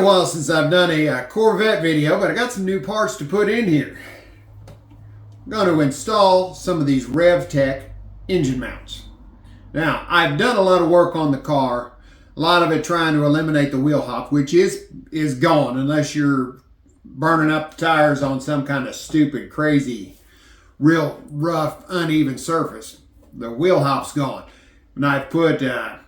a while since I've done a Corvette video, but I got some new parts to put in here. I'm going to install some of these Revtech engine mounts. Now, I've done a lot of work on the car, a lot of it trying to eliminate the wheel hop, which is gone unless you're burning up the tires on some kind of stupid, crazy, real rough, uneven surface. The wheel hop's gone. And I've put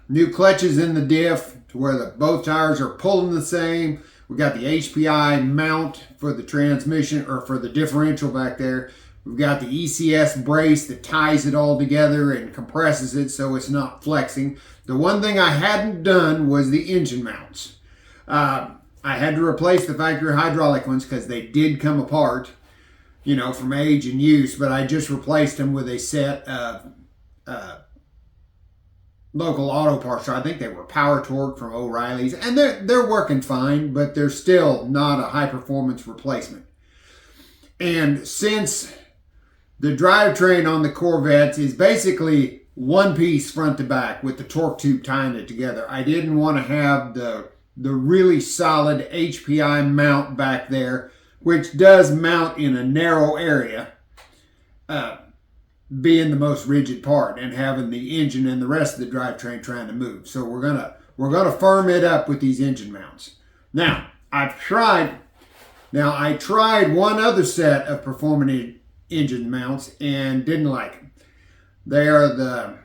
new clutches in the diff to where both tires are pulling the same. We've got the HPI mount for the transmission or for the differential back there. We've got the ECS brace that ties it all together and compresses it so it's not flexing. The one thing I hadn't done was the engine mounts. I had to replace the factory hydraulic ones because they did come apart, you know, from age and use, but I just replaced them with a set of local auto parts. I think they were Power Torque from O'Reilly's, and they're working fine, but they're still not a high performance replacement. And since the drivetrain on the Corvettes is basically one piece front to back with the torque tube tying it together, I didn't want to have the really solid HPI mount back there, which does mount in a narrow area, being the most rigid part and having the engine and the rest of the drivetrain trying to move. So we're gonna firm it up with these engine mounts. Now, I tried one other set of performance engine mounts and didn't like them. They are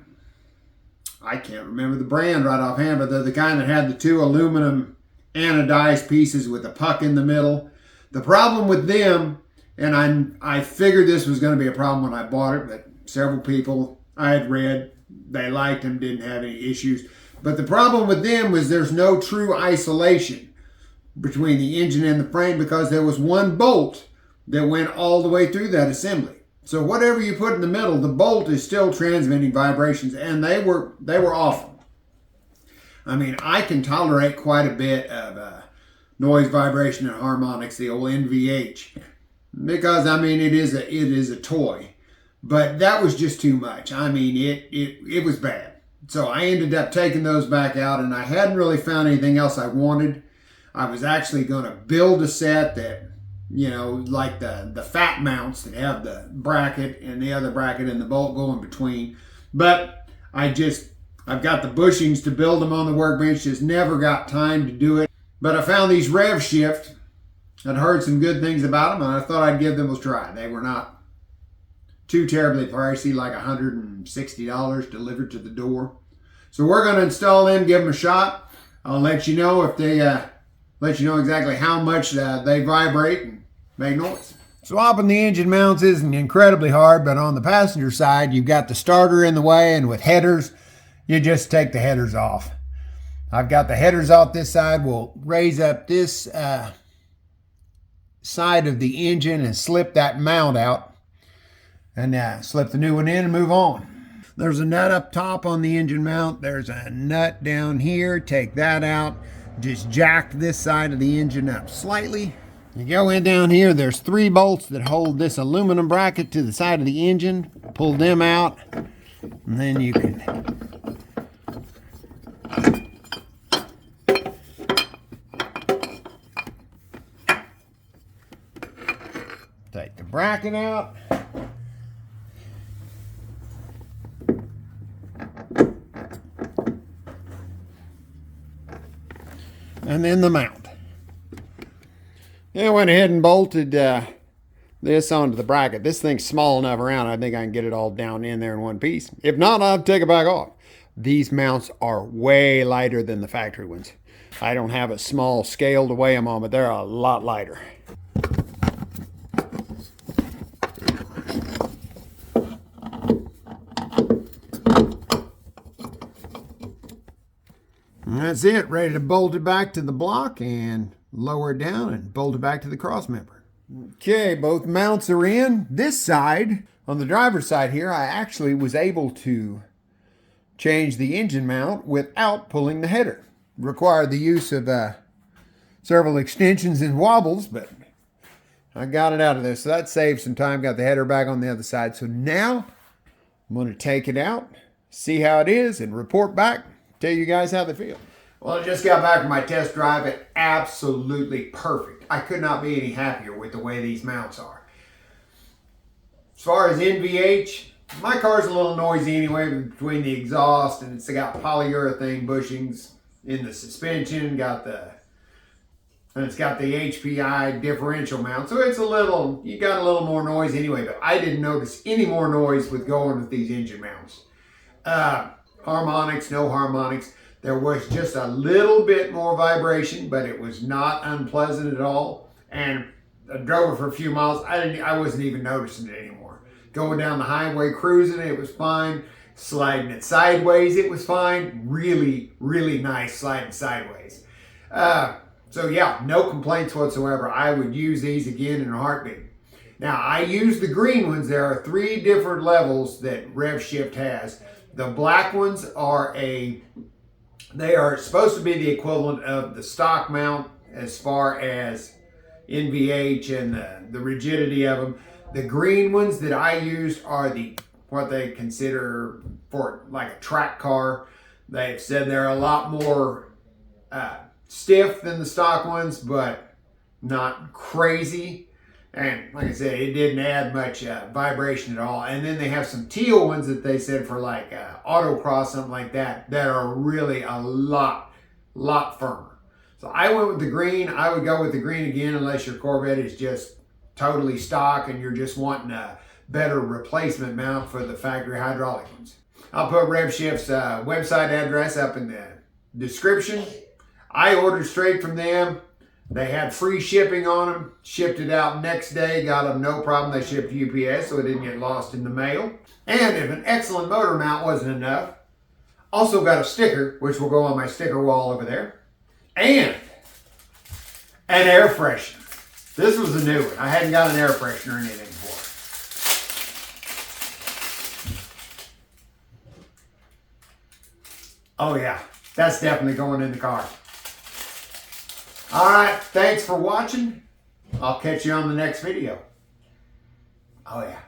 I can't remember the brand right offhand, but they're the kind that had the two aluminum anodized pieces with a puck in the middle. The problem with them, and I figured this was going to be a problem when I bought it, but several people I had read, they liked them, didn't have any issues. But the problem with them was there's no true isolation between the engine and the frame because there was one bolt that went all the way through that assembly. So whatever you put in the middle, the bolt is still transmitting vibrations, and they were awful. I mean, I can tolerate quite a bit of noise, vibration, and harmonics, the old NVH, because I mean it is a toy. But that was just too much. I mean, it was bad. So I ended up taking those back out, and I hadn't really found anything else I wanted. I was actually going to build a set that, you know, like the fat mounts that have the bracket and the other bracket and the bolt go in between. But I've got the bushings to build them on the workbench, just never got time to do it. But I found these Revshift. I'd heard some good things about them, and I thought I'd give them a try. They were not too terribly pricey, like $160 delivered to the door. So we're going to install them, give them a shot. I'll let you know if they let you know exactly how much they vibrate and make noise. Swapping the engine mounts isn't incredibly hard, but on the passenger side, you've got the starter in the way, and with headers, you just take the headers off. I've got the headers off this side. We'll raise up this side of the engine and slip that mount out, and slip the new one in and move on. There's a nut up top on the engine mount. There's a nut down here. Take that out. Just jack this side of the engine up slightly. You go in down here, there's 3 bolts that hold this aluminum bracket to the side of the engine. Pull them out, and then you can take the bracket out. And then the mount. I went ahead and bolted this onto the bracket. This thing's small enough around, I think I can get it all down in there in one piece. If not, I'll take it back off. These mounts are way lighter than the factory ones. I don't have a small scale to weigh them on, but they're a lot lighter. And that's it, ready to bolt it back to the block and lower it down and bolt it back to the cross member. Okay, both mounts are in. This side, on the driver's side here, I actually was able to change the engine mount without pulling the header. Required the use of several extensions and wobbles, but I got it out of there. So that saved some time, got the header back on the other side. So now I'm going to take it out, see how it is, and report back, tell you guys how they feel. Well, I just got back from my test drive. It's absolutely perfect. I could not be any happier with the way these mounts are. As far as NVH, my car's a little noisy anyway between the exhaust, and it's got polyurethane bushings in the suspension, and it's got the HPI differential mount, so it's you got a little more noise anyway, but I didn't notice any more noise with going with these engine mounts. Harmonics, no harmonics. There was just a little bit more vibration, but it was not unpleasant at all. And I drove it for a few miles. I wasn't even noticing it anymore. Going down the highway, cruising, it was fine. Sliding it sideways, it was fine. Really, really nice sliding sideways. So yeah, no complaints whatsoever. I would use these again in a heartbeat. Now, I use the green ones. There are 3 different levels that Revshift has. The black ones they are supposed to be the equivalent of the stock mount as far as NVH and the rigidity of them. The green ones that I used are what they consider for like a track car. They've said they're a lot more stiff than the stock ones, but not crazy. And like I said, it didn't add much vibration at all. And then they have some teal ones that they said for like autocross, something like that are really a lot firmer. So I went with the green. I would go with the green again unless your Corvette is just totally stock and you're just wanting a better replacement mount for the factory hydraulic ones. I'll put Revshift's website address up in the description. I ordered straight from them. They had free shipping on them. Shipped it out next day. Got them no problem. They shipped UPS so it didn't get lost in the mail. And if an excellent motor mount wasn't enough, also got a sticker, which will go on my sticker wall over there. And an air freshener. This was a new one. I hadn't got an air freshener or anything for it. Oh yeah, that's definitely going in the car. All right, thanks for watching. I'll catch you on the next video. Oh yeah.